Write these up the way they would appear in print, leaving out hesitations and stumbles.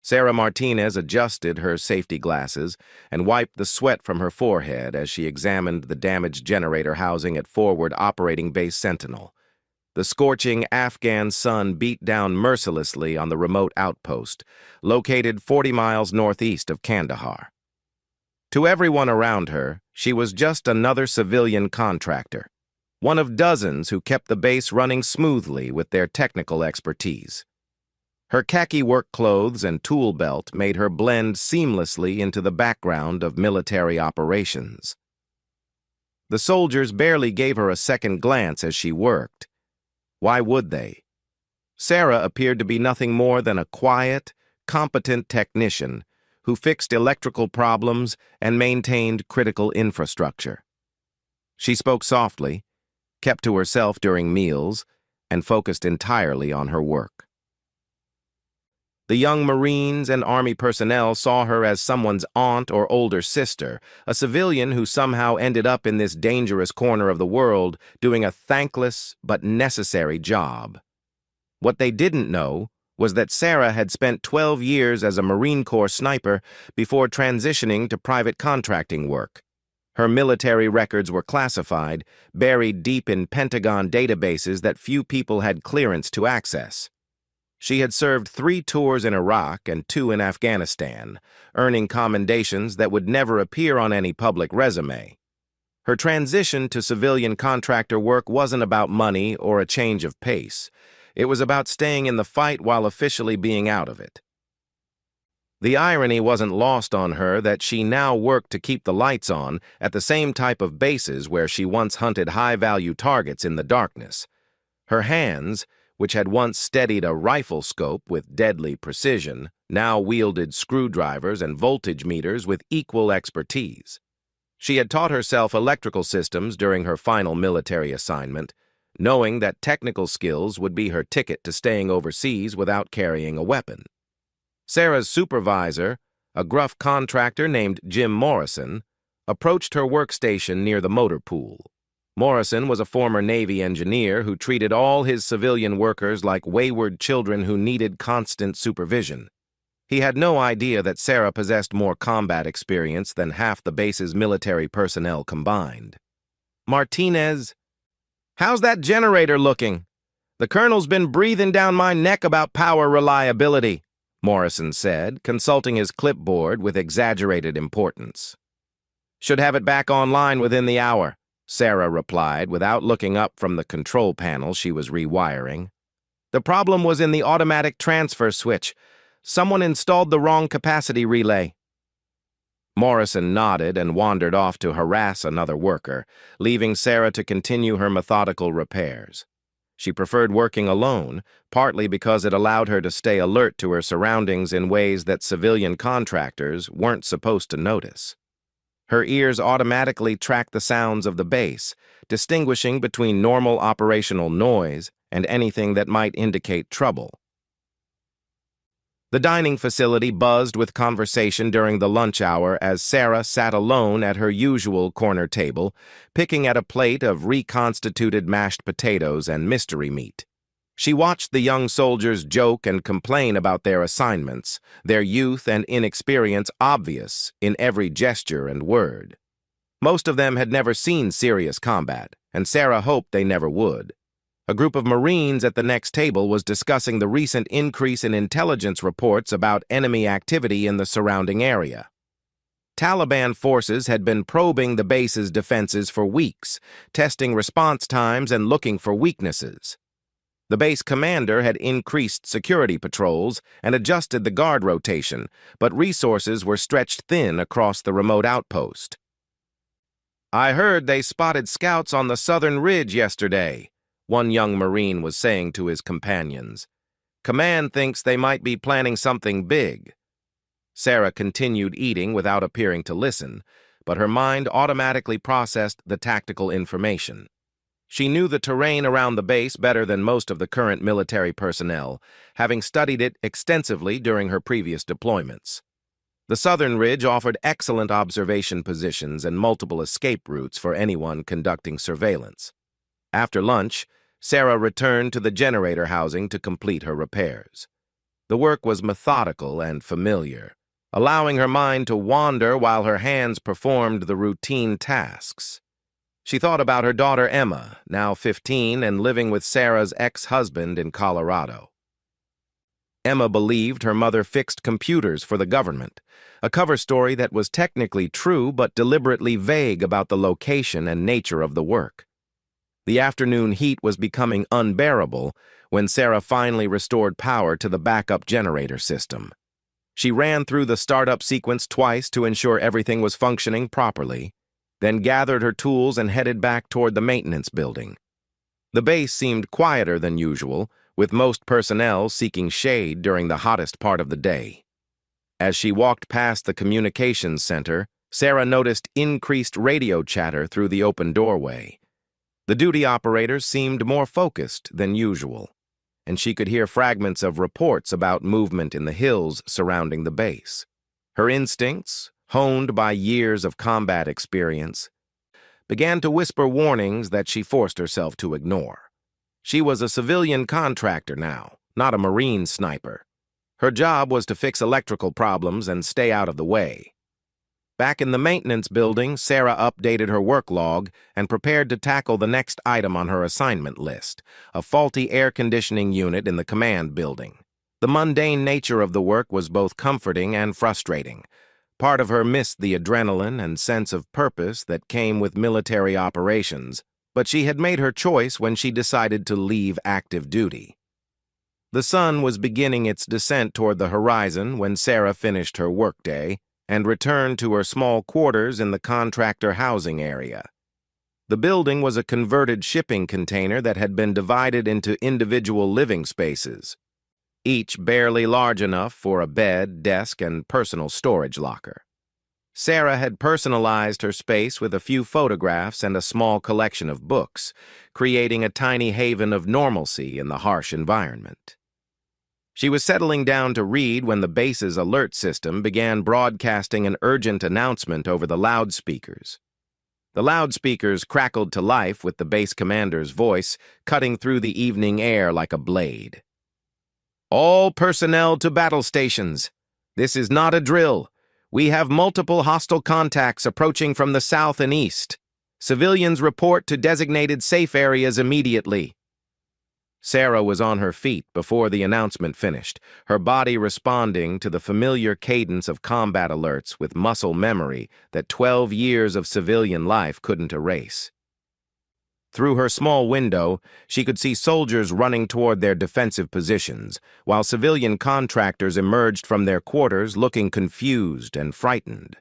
Sarah Martinez adjusted her safety glasses and wiped the sweat from her forehead as she examined the damaged generator housing at Forward Operating Base Sentinel. The scorching Afghan sun beat down mercilessly on the remote outpost, located 40 miles northeast of Kandahar. To everyone around her, she was just another civilian contractor, one of dozens who kept the base running smoothly with their technical expertise. Her khaki work clothes and tool belt made her blend seamlessly into the background of military operations. The soldiers barely gave her a second glance as she worked. Why would they? Sarah appeared to be nothing more than a quiet, competent technician who fixed electrical problems and maintained critical infrastructure. She spoke softly, kept to herself during meals, and focused entirely on her work. The young Marines and Army personnel saw her as someone's aunt or older sister, a civilian who somehow ended up in this dangerous corner of the world doing a thankless but necessary job. What they didn't know was that Sarah had spent 12 years as a Marine Corps sniper before transitioning to private contracting work. Her military records were classified, buried deep in Pentagon databases that few people had clearance to access. She had served 3 tours in Iraq and 2 in Afghanistan, earning commendations that would never appear on any public resume. Her transition to civilian contractor work wasn't about money or a change of pace. It was about staying in the fight while officially being out of it. The irony wasn't lost on her that she now worked to keep the lights on at the same type of bases where she once hunted high-value targets in the darkness. Her hands, which had once steadied a rifle scope with deadly precision, now wielded screwdrivers and voltage meters with equal expertise. She had taught herself electrical systems during her final military assignment, knowing that technical skills would be her ticket to staying overseas without carrying a weapon. Sarah's supervisor, a gruff contractor named Jim Morrison, approached her workstation near the motor pool. Morrison was a former Navy engineer who treated all his civilian workers like wayward children who needed constant supervision. He had no idea that Sarah possessed more combat experience than half the base's military personnel combined. "Martinez, how's that generator looking? The colonel's been breathing down my neck about power reliability," Morrison said, consulting his clipboard with exaggerated importance. "Should have it back online within the hour," Sarah replied without looking up from the control panel she was rewiring. "The problem was in the automatic transfer switch. Someone installed the wrong capacity relay." Morrison nodded and wandered off to harass another worker, leaving Sarah to continue her methodical repairs. She preferred working alone, partly because it allowed her to stay alert to her surroundings in ways that civilian contractors weren't supposed to notice. Her ears automatically tracked the sounds of the base, distinguishing between normal operational noise and anything that might indicate trouble. The dining facility buzzed with conversation during the lunch hour as Sarah sat alone at her usual corner table, picking at a plate of reconstituted mashed potatoes and mystery meat. She watched the young soldiers joke and complain about their assignments, their youth and inexperience obvious in every gesture and word. Most of them had never seen serious combat, and Sarah hoped they never would. A group of Marines at the next table was discussing the recent increase in intelligence reports about enemy activity in the surrounding area. Taliban forces had been probing the base's defenses for weeks, testing response times and looking for weaknesses. The base commander had increased security patrols and adjusted the guard rotation, but resources were stretched thin across the remote outpost. "I heard they spotted scouts on the southern ridge yesterday," one young Marine was saying to his companions. "Command thinks they might be planning something big." Sarah continued eating without appearing to listen, but her mind automatically processed the tactical information. She knew the terrain around the base better than most of the current military personnel, having studied it extensively during her previous deployments. The southern ridge offered excellent observation positions and multiple escape routes for anyone conducting surveillance. After lunch, Sarah returned to the generator housing to complete her repairs. The work was methodical and familiar, allowing her mind to wander while her hands performed the routine tasks. She thought about her daughter Emma, now 15 and living with Sarah's ex-husband in Colorado. Emma believed her mother fixed computers for the government, a cover story that was technically true but deliberately vague about the location and nature of the work. The afternoon heat was becoming unbearable when Sarah finally restored power to the backup generator system. She ran through the startup sequence twice to ensure everything was functioning properly, then gathered her tools and headed back toward the maintenance building. The base seemed quieter than usual, with most personnel seeking shade during the hottest part of the day. As she walked past the communications center, Sarah noticed increased radio chatter through the open doorway. The duty operators seemed more focused than usual, and she could hear fragments of reports about movement in the hills surrounding the base. Her instincts, honed by years of combat experience, began to whisper warnings that she forced herself to ignore. She was a civilian contractor now, not a Marine sniper. Her job was to fix electrical problems and stay out of the way. Back in the maintenance building, Sarah updated her work log and prepared to tackle the next item on her assignment list, a faulty air conditioning unit in the command building. The mundane nature of the work was both comforting and frustrating. Part of her missed the adrenaline and sense of purpose that came with military operations, but she had made her choice when she decided to leave active duty. The sun was beginning its descent toward the horizon when Sarah finished her workday and returned to her small quarters in the contractor housing area. The building was a converted shipping container that had been divided into individual living spaces, each barely large enough for a bed, desk, and personal storage locker. Sarah had personalized her space with a few photographs and a small collection of books, creating a tiny haven of normalcy in the harsh environment. She was settling down to read when the base's alert system began broadcasting an urgent announcement over the loudspeakers. The loudspeakers crackled to life with the base commander's voice cutting through the evening air like a blade. "All personnel to battle stations. This is not a drill. We have multiple hostile contacts approaching from the south and east. Civilians report to designated safe areas immediately." Sarah was on her feet before the announcement finished, her body responding to the familiar cadence of combat alerts with muscle memory that 12 years of civilian life couldn't erase. Through her small window, she could see soldiers running toward their defensive positions, while civilian contractors emerged from their quarters looking confused and frightened.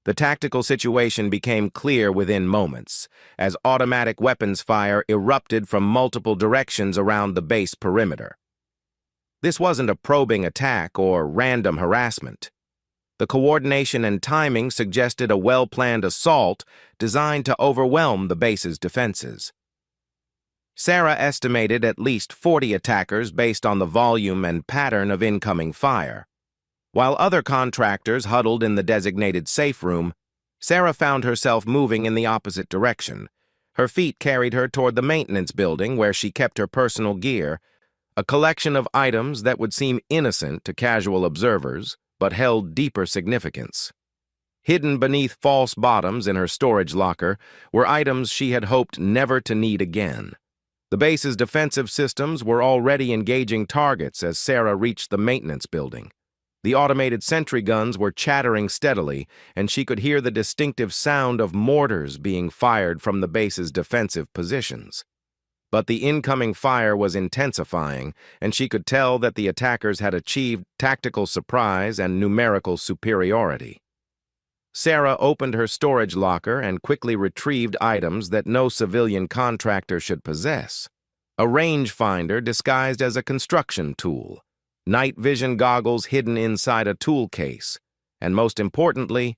The tactical situation became clear within moments, as automatic weapons fire erupted from multiple directions around the base perimeter. This wasn't a probing attack or random harassment. The coordination and timing suggested a well-planned assault designed to overwhelm the base's defenses. Sarah estimated at least 40 attackers based on the volume and pattern of incoming fire. While other contractors huddled in the designated safe room, Sarah found herself moving in the opposite direction. Her feet carried her toward the maintenance building where she kept her personal gear, a collection of items that would seem innocent to casual observers, but held deeper significance. Hidden beneath false bottoms in her storage locker were items she had hoped never to need again. The base's defensive systems were already engaging targets as Sarah reached the maintenance building. The automated sentry guns were chattering steadily, and she could hear the distinctive sound of mortars being fired from the base's defensive positions. But the incoming fire was intensifying, and she could tell that the attackers had achieved tactical surprise and numerical superiority. Sarah opened her storage locker and quickly retrieved items that no civilian contractor should possess. A rangefinder disguised as a construction tool, night vision goggles hidden inside a tool case, and most importantly,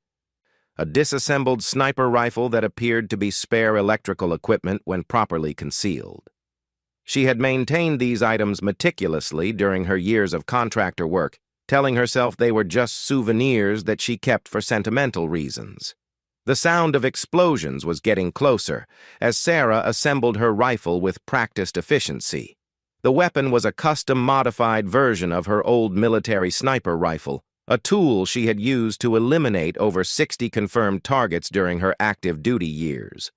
a disassembled sniper rifle that appeared to be spare electrical equipment when properly concealed. She had maintained these items meticulously during her years of contractor work, telling herself they were just souvenirs that she kept for sentimental reasons. The sound of explosions was getting closer as Sarah assembled her rifle with practiced efficiency. The weapon was a custom-modified version of her old military sniper rifle, a tool she had used to eliminate over 60 confirmed targets during her active duty years.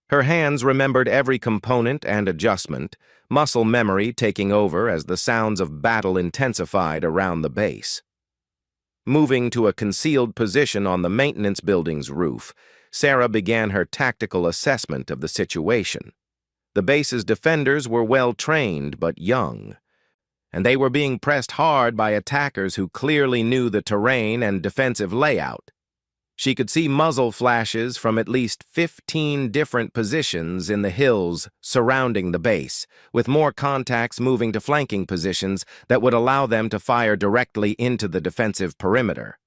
Her hands remembered every component and adjustment, muscle memory taking over as the sounds of battle intensified around the base. Moving to a concealed position on the maintenance building's roof, Sarah began her tactical assessment of the situation. The base's defenders were well-trained but young, and they were being pressed hard by attackers who clearly knew the terrain and defensive layout. She could see muzzle flashes from at least 15 different positions in the hills surrounding the base, with more contacts moving to flanking positions that would allow them to fire directly into the defensive perimeter.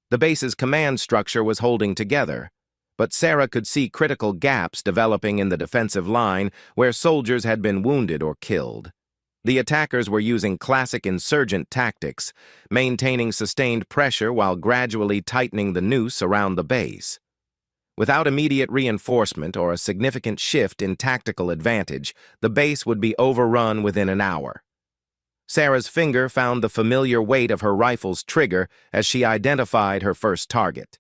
The base's command structure was holding together, but Sarah could see critical gaps developing in the defensive line where soldiers had been wounded or killed. The attackers were using classic insurgent tactics, maintaining sustained pressure while gradually tightening the noose around the base. Without immediate reinforcement or a significant shift in tactical advantage, the base would be overrun within an hour. Sarah's finger found the familiar weight of her rifle's trigger as she identified her first target.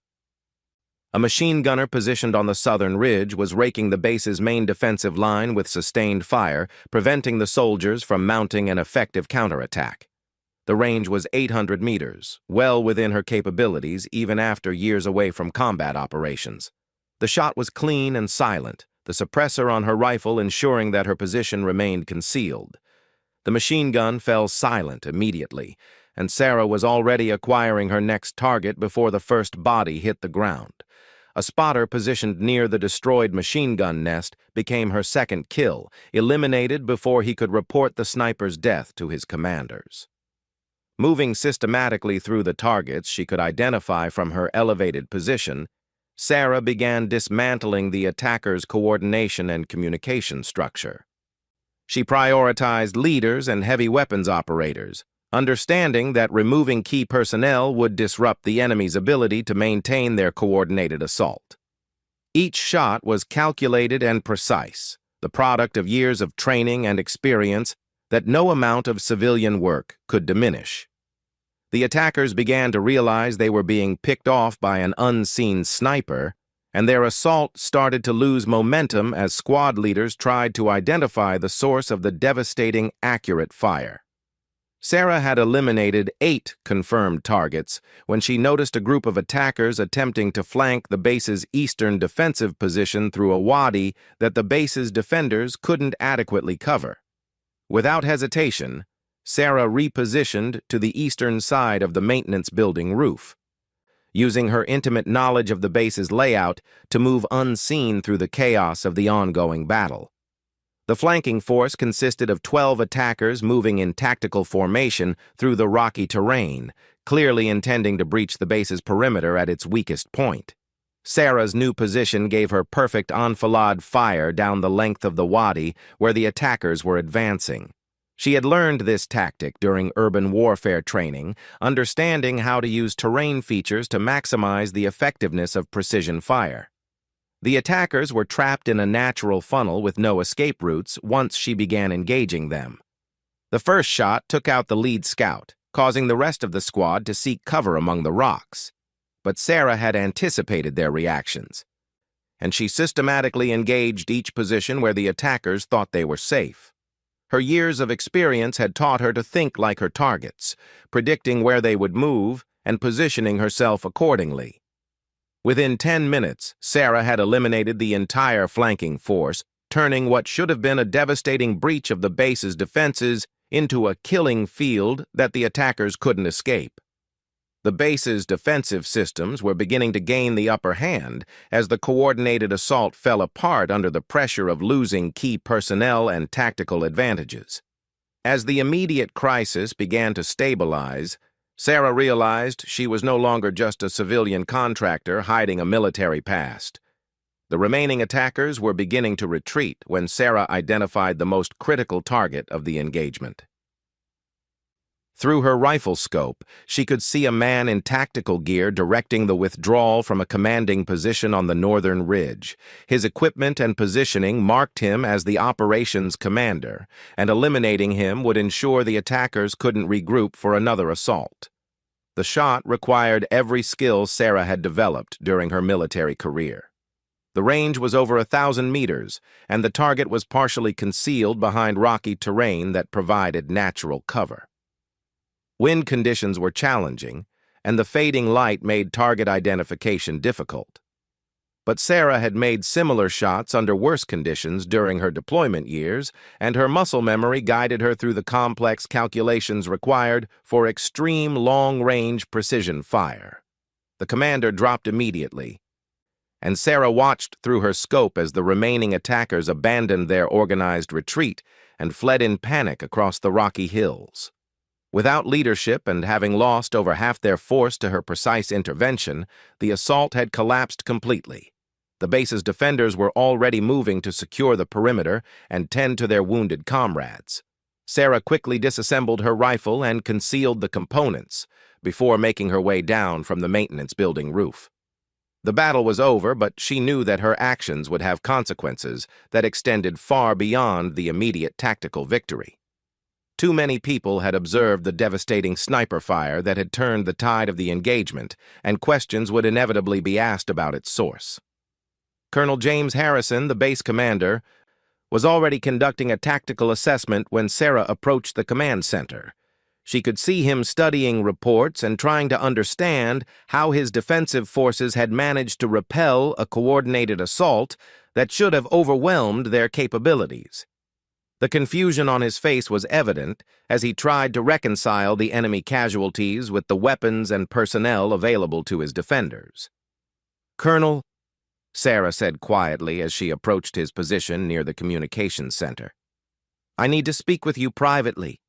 A machine gunner positioned on the southern ridge was raking the base's main defensive line with sustained fire, preventing the soldiers from mounting an effective counterattack. The range was 800 meters, well within her capabilities even after years away from combat operations. The shot was clean and silent, the suppressor on her rifle ensuring that her position remained concealed. The machine gun fell silent immediately, and Sarah was already acquiring her next target before the first body hit the ground. A spotter positioned near the destroyed machine gun nest became her second kill, eliminated before he could report the sniper's death to his commanders. Moving systematically through the targets she could identify from her elevated position, Sarah began dismantling the attacker's coordination and communication structure. She prioritized leaders and heavy weapons operators, understanding that removing key personnel would disrupt the enemy's ability to maintain their coordinated assault. Each shot was calculated and precise, the product of years of training and experience that no amount of civilian work could diminish. The attackers began to realize they were being picked off by an unseen sniper, and their assault started to lose momentum as squad leaders tried to identify the source of the devastating, accurate fire. Sarah had eliminated 8 confirmed targets when she noticed a group of attackers attempting to flank the base's eastern defensive position through a wadi that the base's defenders couldn't adequately cover. Without hesitation, Sarah repositioned to the eastern side of the maintenance building roof, using her intimate knowledge of the base's layout to move unseen through the chaos of the ongoing battle. The flanking force consisted of 12 attackers moving in tactical formation through the rocky terrain, clearly intending to breach the base's perimeter at its weakest point. Sarah's new position gave her perfect enfilade fire down the length of the wadi where the attackers were advancing. She had learned this tactic during urban warfare training, understanding how to use terrain features to maximize the effectiveness of precision fire. The attackers were trapped in a natural funnel with no escape routes once she began engaging them. The first shot took out the lead scout, causing the rest of the squad to seek cover among the rocks. But Sarah had anticipated their reactions, and she systematically engaged each position where the attackers thought they were safe. Her years of experience had taught her to think like her targets, predicting where they would move and positioning herself accordingly. Within 10 minutes, Sarah had eliminated the entire flanking force, turning what should have been a devastating breach of the base's defenses into a killing field that the attackers couldn't escape. The base's defensive systems were beginning to gain the upper hand as the coordinated assault fell apart under the pressure of losing key personnel and tactical advantages. As the immediate crisis began to stabilize, Sarah realized she was no longer just a civilian contractor hiding a military past. The remaining attackers were beginning to retreat when Sarah identified the most critical target of the engagement. Through her rifle scope, she could see a man in tactical gear directing the withdrawal from a commanding position on the northern ridge. His equipment and positioning marked him as the operations commander, and eliminating him would ensure the attackers couldn't regroup for another assault. The shot required every skill Sarah had developed during her military career. The range was over 1,000 meters, and the target was partially concealed behind rocky terrain that provided natural cover. Wind conditions were challenging, and the fading light made target identification difficult. But Sarah had made similar shots under worse conditions during her deployment years, and her muscle memory guided her through the complex calculations required for extreme long-range precision fire. The commander dropped immediately, and Sarah watched through her scope as the remaining attackers abandoned their organized retreat and fled in panic across the rocky hills. Without leadership and having lost over half their force to her precise intervention, the assault had collapsed completely. The base's defenders were already moving to secure the perimeter and tend to their wounded comrades. Sarah quickly disassembled her rifle and concealed the components before making her way down from the maintenance building roof. The battle was over, but she knew that her actions would have consequences that extended far beyond the immediate tactical victory. Too many people had observed the devastating sniper fire that had turned the tide of the engagement, and questions would inevitably be asked about its source. Colonel James Harrison, the base commander, was already conducting a tactical assessment when Sarah approached the command center. She could see him studying reports and trying to understand how his defensive forces had managed to repel a coordinated assault that should have overwhelmed their capabilities. The confusion on his face was evident as he tried to reconcile the enemy casualties with the weapons and personnel available to his defenders. "Colonel," Sarah said quietly as she approached his position near the communications center, "I need to speak with you privately."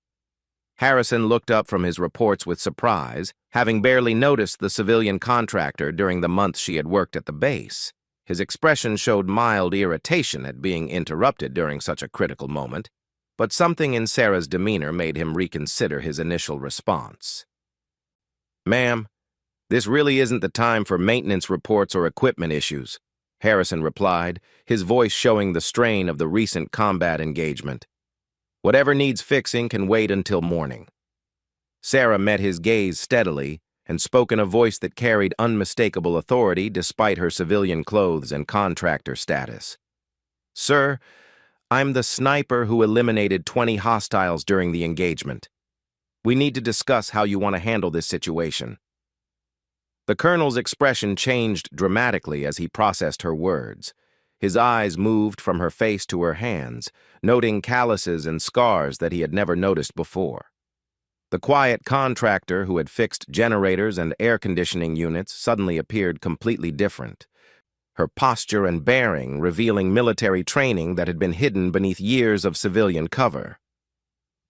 Harrison looked up from his reports with surprise, having barely noticed the civilian contractor during the months she had worked at the base. His expression showed mild irritation at being interrupted during such a critical moment, but something in Sarah's demeanor made him reconsider his initial response. "Ma'am, this really isn't the time for maintenance reports or equipment issues," Harrison replied, his voice showing the strain of the recent combat engagement. "Whatever needs fixing can wait until morning." Sarah met his gaze steadily and spoke in a voice that carried unmistakable authority despite her civilian clothes and contractor status. "Sir, I'm the sniper who eliminated 20 hostiles during the engagement. We need to discuss how you want to handle this situation." The colonel's expression changed dramatically as he processed her words. His eyes moved from her face to her hands, noting calluses and scars that he had never noticed before. The quiet contractor who had fixed generators and air conditioning units suddenly appeared completely different, her posture and bearing revealing military training that had been hidden beneath years of civilian cover.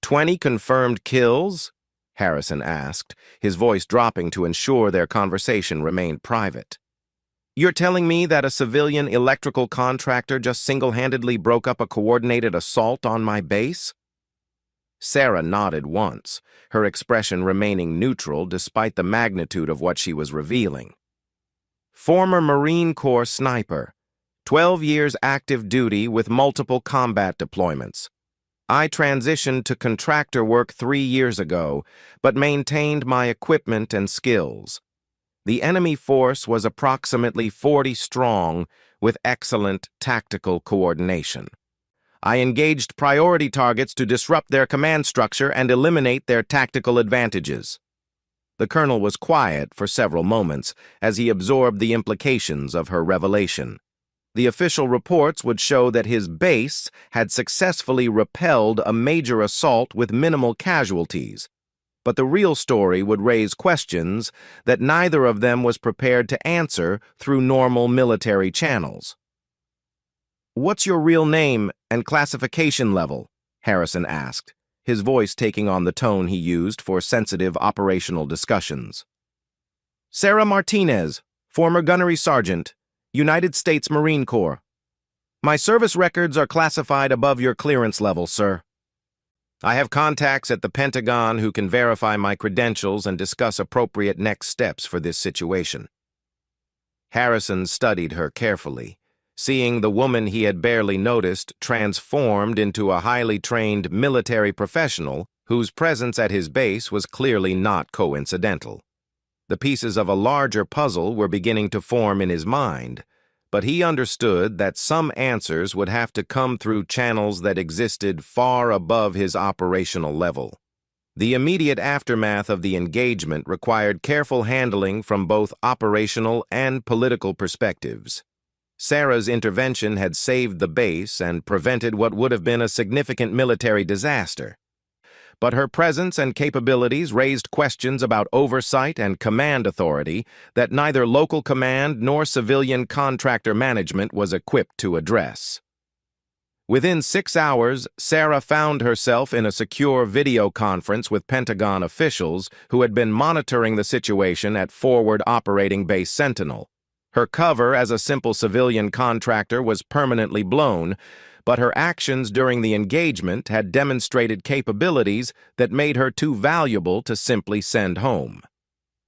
20 confirmed kills?" Harrison asked, his voice dropping to ensure their conversation remained private. "You're telling me that a civilian electrical contractor just single-handedly broke up a coordinated assault on my base?" Sarah nodded once, her expression remaining neutral despite the magnitude of what she was revealing. "Former Marine Corps sniper, 12 years active duty with multiple combat deployments. I transitioned to contractor work 3 years ago, but maintained my equipment and skills. The enemy force was approximately 40 strong with excellent tactical coordination. I engaged priority targets to disrupt their command structure and eliminate their tactical advantages." The colonel was quiet for several moments as he absorbed the implications of her revelation. The official reports would show that his base had successfully repelled a major assault with minimal casualties, but the real story would raise questions that neither of them was prepared to answer through normal military channels. "What's your real name and classification level?" Harrison asked, his voice taking on the tone he used for sensitive operational discussions. "Sarah Martinez, former gunnery sergeant, United States Marine Corps. My service records are classified above your clearance level, sir." I have contacts at the Pentagon who can verify my credentials and discuss appropriate next steps for this situation. Harrison studied her carefully, seeing the woman he had barely noticed transformed into a highly trained military professional whose presence at his base was clearly not coincidental. The pieces of a larger puzzle were beginning to form in his mind, but he understood that some answers would have to come through channels that existed far above his operational level. The immediate aftermath of the engagement required careful handling from both operational and political perspectives. Sarah's intervention had saved the base and prevented what would have been a significant military disaster. But her presence and capabilities raised questions about oversight and command authority that neither local command nor civilian contractor management was equipped to address. Within 6 hours, Sarah found herself in a secure video conference with Pentagon officials who had been monitoring the situation at Forward Operating Base Sentinel. Her cover as a simple civilian contractor was permanently blown, but her actions during the engagement had demonstrated capabilities that made her too valuable to simply send home.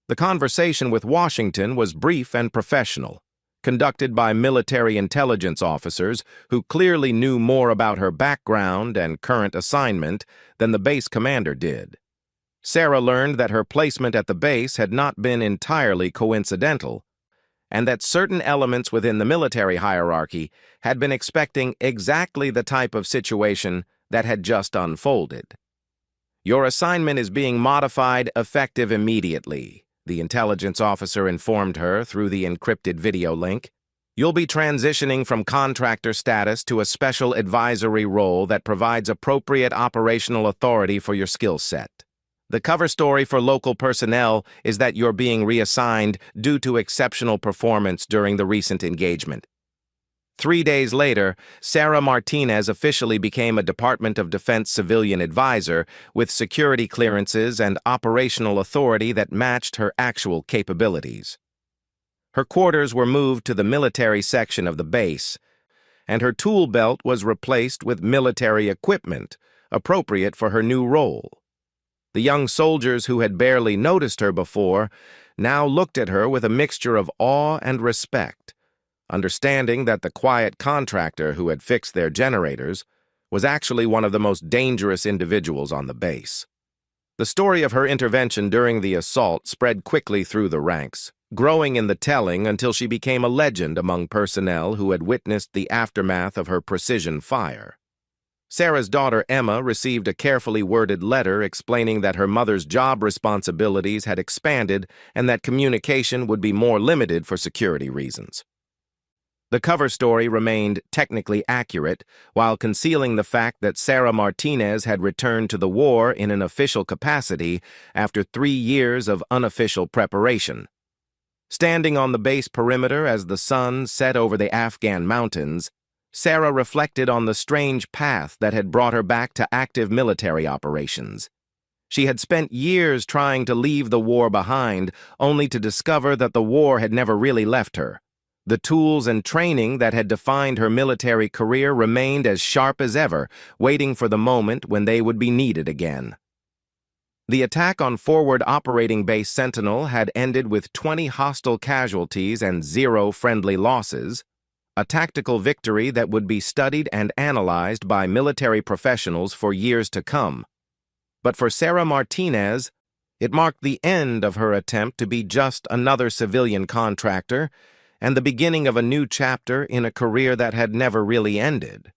The conversation with Washington was brief and professional, conducted by military intelligence officers who clearly knew more about her background and current assignment than the base commander did. Sarah learned that her placement at the base had not been entirely coincidental, and that certain elements within the military hierarchy had been expecting exactly the type of situation that had just unfolded. "Your assignment is being modified effective immediately," the intelligence officer informed her through the encrypted video link. "You'll be transitioning from contractor status to a special advisory role that provides appropriate operational authority for your skill set. The cover story for local personnel is that you're being reassigned due to exceptional performance during the recent engagement." 3 days later, Sarah Martinez officially became a Department of Defense civilian advisor with security clearances and operational authority that matched her actual capabilities. Her quarters were moved to the military section of the base, and her tool belt was replaced with military equipment, appropriate for her new role. The young soldiers who had barely noticed her before now looked at her with a mixture of awe and respect, understanding that the quiet contractor who had fixed their generators was actually one of the most dangerous individuals on the base. The story of her intervention during the assault spread quickly through the ranks, growing in the telling until she became a legend among personnel who had witnessed the aftermath of her precision fire. Sarah's daughter Emma received a carefully worded letter explaining that her mother's job responsibilities had expanded and that communication would be more limited for security reasons. The cover story remained technically accurate while concealing the fact that Sarah Martinez had returned to the war in an official capacity after 3 years of unofficial preparation. Standing on the base perimeter as the sun set over the Afghan mountains, Sarah reflected on the strange path that had brought her back to active military operations. She had spent years trying to leave the war behind, only to discover that the war had never really left her. The tools and training that had defined her military career remained as sharp as ever, waiting for the moment when they would be needed again. The attack on Forward Operating Base Sentinel had ended with 20 hostile casualties and 0 friendly losses, a tactical victory that would be studied and analyzed by military professionals for years to come. But for Sarah Martinez, it marked the end of her attempt to be just another civilian contractor and the beginning of a new chapter in a career that had never really ended.